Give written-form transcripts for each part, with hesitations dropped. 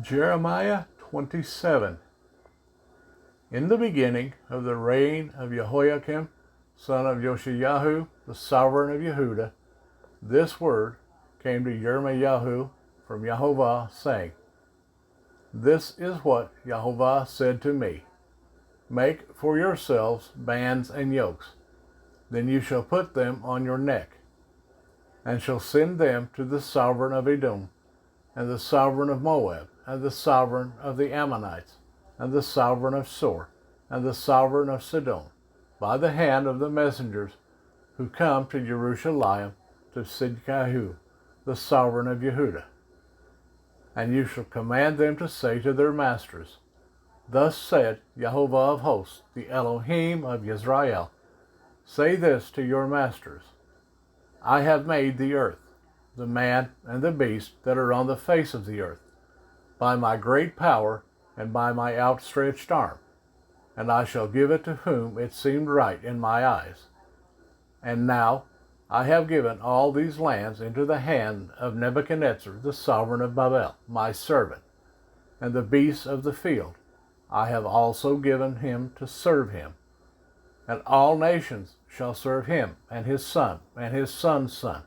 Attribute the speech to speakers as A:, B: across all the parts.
A: Jeremiah 27. In the beginning of the reign of Jehoiakim, son of Josiah, the sovereign of Yehuda, this word came to Yirmiyahu from Yehovah, saying, This is what Yehovah said to me. Make for yourselves bands and yokes. Then you shall put them on your neck, and shall send them to the sovereign of Edom, and the sovereign of Moab, and the sovereign of the Ammonites, and the sovereign of Sor, and the sovereign of Sidon, by the hand of the messengers who come to Jerusalem to Sidkiah, the sovereign of Yehuda. And you shall command them to say to their masters, Thus said Yehovah of hosts, the Elohim of Israel, Say this to your masters, I have made the earth, the man and the beast that are on the face of the earth, by my great power and by my outstretched arm, and I shall give it to whom it seemed right in my eyes. And now I have given all these lands into the hand of Nebuchadnezzar, the sovereign of Babel, my servant, and the beasts of the field I have also given him to serve him. And all nations shall serve him, and his son, and his son's son,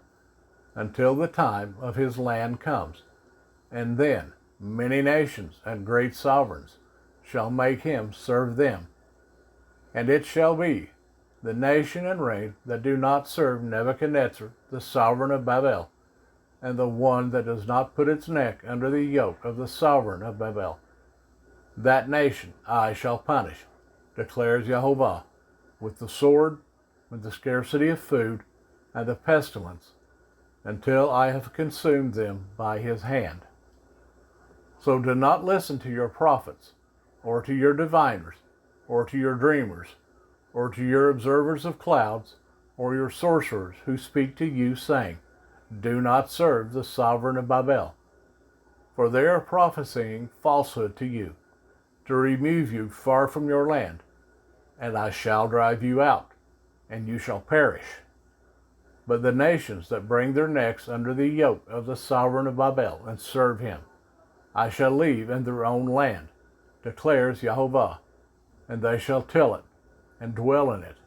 A: until the time of his land comes. And then many nations and great sovereigns shall make him serve them. And it shall be, the nation and reign that do not serve Nebuchadnezzar, the sovereign of Babel, and the one that does not put its neck under the yoke of the sovereign of Babel, that nation I shall punish, declares Yehovah, with the sword, with the scarcity of food, and the pestilence, until I have consumed them by his hand. So do not listen to your prophets, or to your diviners, or to your dreamers, or to your observers of clouds, or your sorcerers who speak to you, saying, Do not serve the sovereign of Babel. For they are prophesying falsehood to you, to remove you far from your land, and I shall drive you out, and you shall perish. But the nations that bring their necks under the yoke of the sovereign of Babel and serve him, I shall leave in their own land, declares Yehovah, and they shall till it, and dwell in it.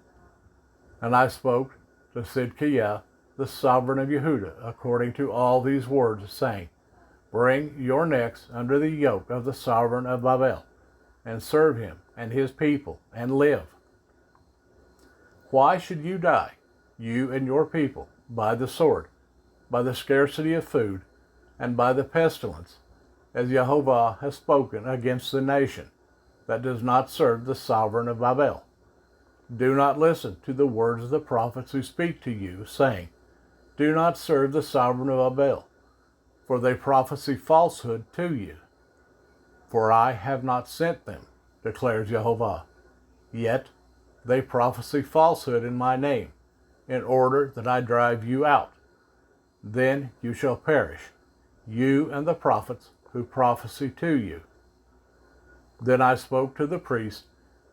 A: And I spoke to Sidkiah, the sovereign of Yehuda, according to all these words, saying, Bring your necks under the yoke of the sovereign of Babel, and serve him and his people, and live. Why should you die, you and your people, by the sword, by the scarcity of food, and by the pestilence, as Yehovah has spoken against the nation that does not serve the sovereign of Babel? Do not listen to the words of the prophets who speak to you, saying, Do not serve the sovereign of Babel, for they prophesy falsehood to you. For I have not sent them, declares Yehovah. Yet they prophesy falsehood in my name, in order that I drive you out. Then you shall perish, you and the prophets who prophesy to you. Then I spoke to the priests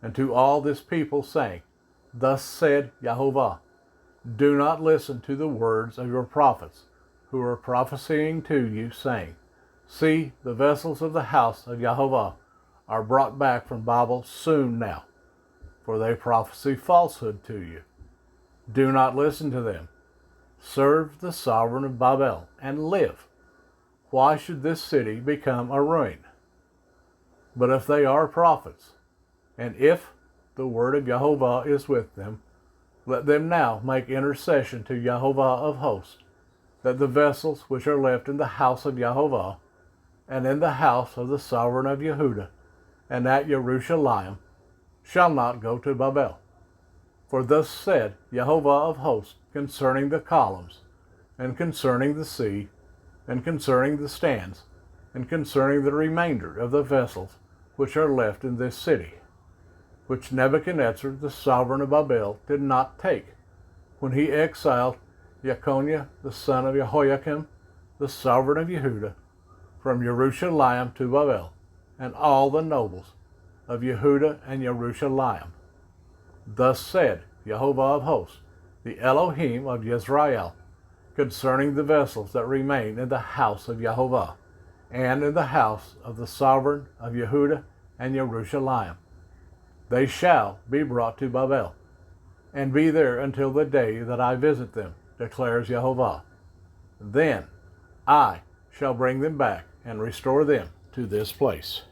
A: and to all this people, saying, Thus said Yehovah, Do not listen to the words of your prophets, who are prophesying to you, saying, See, the vessels of the house of Yehovah are brought back from Babel soon now, for they prophesy falsehood to you. Do not listen to them. Serve the sovereign of Babel and live. Why should this city become a ruin? But if they are prophets, and if the word of Yehovah is with them, let them now make intercession to Yehovah of hosts, that the vessels which are left in the house of Yehovah, and in the house of the sovereign of Yehuda, and at Jerusalem, shall not go to Babel. For thus said Yehovah of hosts concerning the columns, and concerning the sea, and concerning the stands, and concerning the remainder of the vessels which are left in this city, which Nebuchadnezzar the sovereign of Babel did not take, when he exiled Jeconiah the son of Jehoiakim, the sovereign of Yehuda, from Jerusalem to Babel, and all the nobles of Yehuda and Jerusalem. Thus said Yehovah of hosts, the Elohim of Israel, concerning the vessels that remain in the house of Yehovah, and in the house of the sovereign of Yehuda and Jerusalem. They shall be brought to Babel, and be there until the day that I visit them, declares Jehovah. Then I shall bring them back and restore them to this place.